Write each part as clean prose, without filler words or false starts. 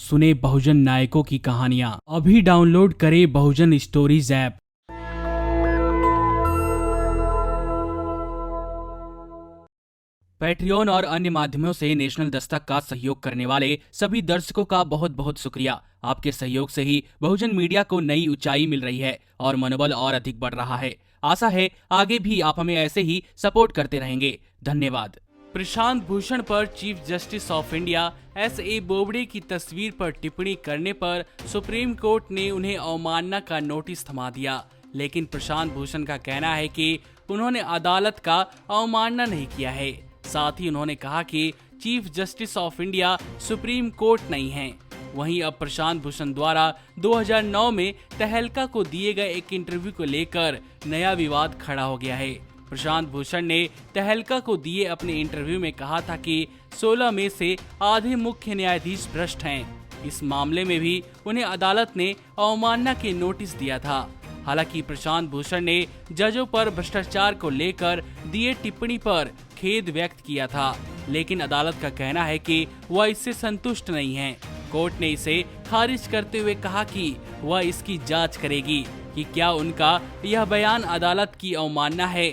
सुने बहुजन नायकों की कहानियां। अभी डाउनलोड करें बहुजन स्टोरीज ऐप। पैट्रियन और अन्य माध्यमों से नेशनल दस्तक का सहयोग करने वाले सभी दर्शकों का बहुत बहुत शुक्रिया। आपके सहयोग से ही बहुजन मीडिया को नई ऊंचाई मिल रही है और मनोबल और अधिक बढ़ रहा है। आशा है आगे भी आप हमें ऐसे ही सपोर्ट करते रहेंगे। धन्यवाद। प्रशांत भूषण पर chief justice of India S.A. Bobde की तस्वीर पर टिप्पणी करने पर सुप्रीम कोर्ट ने उन्हें अवमानना का नोटिस थमा दिया, लेकिन प्रशांत भूषण का कहना है कि उन्होंने अदालत का अवमानना नहीं किया है। साथ ही उन्होंने कहा कि chief justice of India supreme court नहीं है। वहीं अब प्रशांत भूषण द्वारा 2009 में तहलका को दिए गए एक इंटरव्यू को लेकर नया विवाद खड़ा हो गया है। प्रशांत भूषण ने तहलका को दिए अपने इंटरव्यू में कहा था कि 16 में से आधे मुख्य न्यायाधीश भ्रष्ट हैं। इस मामले में भी उन्हें अदालत ने अवमानना के नोटिस दिया था। हालांकि प्रशांत भूषण ने जजों पर भ्रष्टाचार को लेकर दिए टिप्पणी पर खेद व्यक्त किया था, लेकिन अदालत का कहना है कि वह इससे संतुष्ट नहीं है। कोर्ट ने इसे खारिज करते हुए कहा कि वह इसकी जांच करेगी कि क्या उनका यह बयान अदालत की अवमानना है।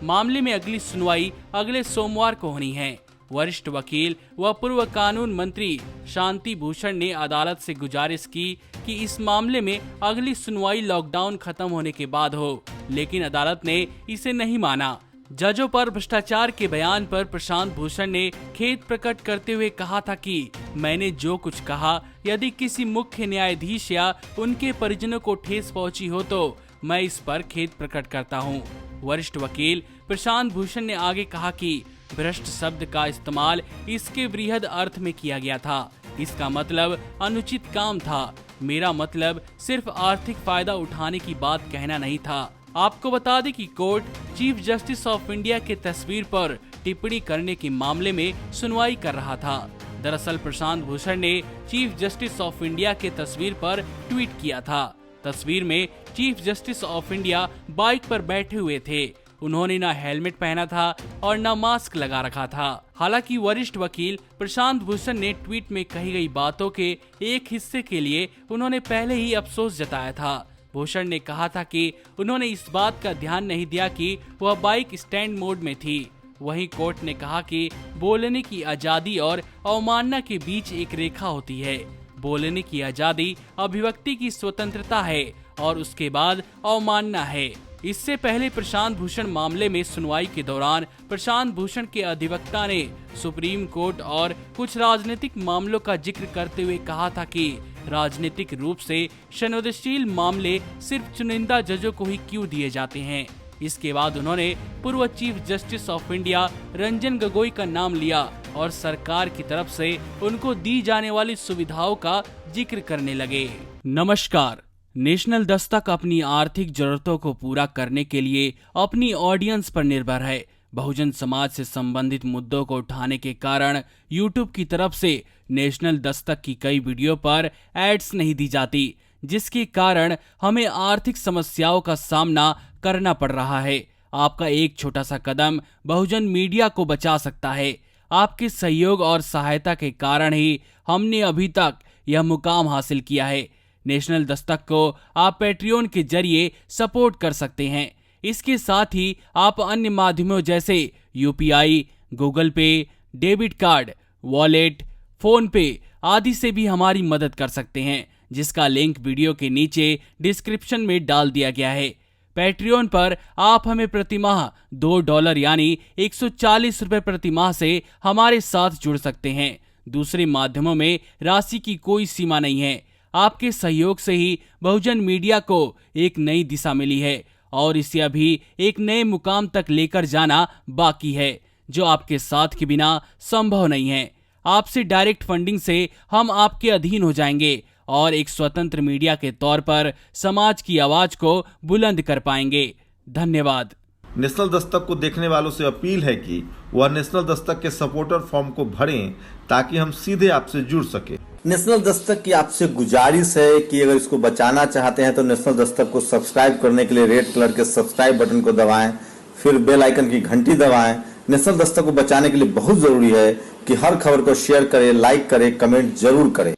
मामले में अगली सुनवाई अगले सोमवार को होनी है। वरिष्ठ वकील व पूर्व कानून मंत्री शांति भूषण ने अदालत से गुजारिश की कि इस मामले में अगली सुनवाई लॉकडाउन खत्म होने के बाद हो, लेकिन अदालत ने इसे नहीं माना। जजों पर भ्रष्टाचार के बयान पर प्रशांत भूषण ने खेद प्रकट करते हुए कहा था कि मैंने जो कुछ कहा, यदि किसी मुख्य न्यायाधीश या उनके परिजनों को ठेस पहुंची हो तो मैं इस पर खेद प्रकट करता हूं। वरिष्ठ वकील प्रशांत भूषण ने आगे कहा कि भ्रष्ट शब्द का इस्तेमाल इसके वृहद अर्थ में किया गया था। इसका मतलब अनुचित काम था। मेरा मतलब सिर्फ आर्थिक फायदा उठाने की बात कहना नहीं था। आपको बता दें कि court chief justice of India के तस्वीर पर टिप्पणी करने के मामले में सुनवाई कर रहा था। दरअसल प्रशांत भूषण ने चीफ जस्टिस ऑफ इंडिया के तस्वीर पर ट्वीट किया था। तस्वीर में chief justice of India bike पर बैठे हुए थे। उन्होंने न हेलमेट पहना था और न मास्क लगा रखा था। हालांकि वरिष्ठ वकील प्रशांत भूषण ने ट्वीट में कही गई बातों के एक हिस्से के लिए उन्होंने पहले ही अफसोस जताया था। भूषण ने कहा था कि उन्होंने इस बात का ध्यान नहीं दिया कि वह बाइक स्टैंड मोड में थी। वहीं कोर्ट ने कहा कि बोलने की आजादी और अवमानना के बीच एक रेखा होती है। बोलने की आजादी अभिव्यक्ति की स्वतंत्रता है और उसके बाद अवमानना है। इससे पहले प्रशांत भूषण मामले में सुनवाई के दौरान प्रशांत भूषण के अधिवक्ता ने सुप्रीम कोर्ट और कुछ राजनीतिक मामलों का जिक्र करते हुए कहा था कि राजनीतिक रूप से संवेदनशील मामले सिर्फ चुनिंदा जजों को ही क्यों दिए जाते हैं। इसके बाद उन्होंने पूर्व chief justice of India Ranjan Gogoi का नाम लिया और सरकार की तरफ से उनको दी जाने वाली सुविधाओं का जिक्र करने लगे। नमस्कार। नेशनल दस्तक अपनी आर्थिक जरूरतों को पूरा करने के लिए अपनी ऑडियंस पर निर्भर है। बहुजन समाज से संबंधित मुद्दों को उठाने के कारण यूट्यूब की तरफ से नेशनल दस्तक की कई वीडियो पर एड्स नहीं दी जाती, जिसके कारण हमें आर्थिक समस्याओं का सामना करना पड़ रहा है। आपका एक छोटा सा कदम बहुजन मीडिया को बचा सकता है। आपके सहयोग और सहायता के कारण ही हमने अभी तक यह मुकाम हासिल किया है। नेशनल दस्तक को आप पैट्रियन के जरिए सपोर्ट कर सकते हैं। इसके साथ ही आप अन्य माध्यमों जैसे UPI, गूगल पे, डेबिट कार्ड, वॉलेट, फोन पे आदि से भी हमारी मदद कर सकते हैं, जिसका लिंक वीडियो के नीचे डिस्क्रिप्शन में डाल दिया गया है। पैट्रियन पर आप हमें प्रतिमाह $2 यानी 140 रुपए प्रतिमाह से हमारे साथ जुड़ सकते हैं। दूसरे माध्यमों में राशि की कोई सीमा नहीं है। आपके सहयोग से ही बहुजन मीडिया को एक नई दिशा मिली है और इसे अभी एक नए मुकाम तक लेकर जाना बाकी है, जो आपके साथ के बिना संभव नहीं है। आपसे डायरेक्ट फंडिंग से हम आपके अधीन हो जाएंगे और एक स्वतंत्र मीडिया के तौर पर समाज की आवाज को बुलंद कर पाएंगे। धन्यवाद। नेशनल दस्तक को देखने वालों से अपील है कि वह नेशनल दस्तक के सपोर्टर फॉर्म को भरें ताकि हम सीधे आपसे जुड़ सके। नेशनल दस्तक की आपसे गुजारिश है कि अगर इसको बचाना चाहते हैं तो नेशनल दस्तक को सब्सक्राइब करने के लिए रेड कलर के सब्सक्राइब बटन को दबाएं, फिर बेल आइकन की घंटी दबाएं। नेशनल दस्तक को बचाने के लिए बहुत जरूरी है कि हर खबर को शेयर करें, लाइक करें, कमेंट जरूर करें।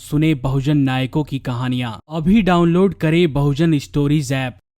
सुने बहुजन नायकों की कहानियां। अभी डाउनलोड करें बहुजन स्टोरीज ऐप।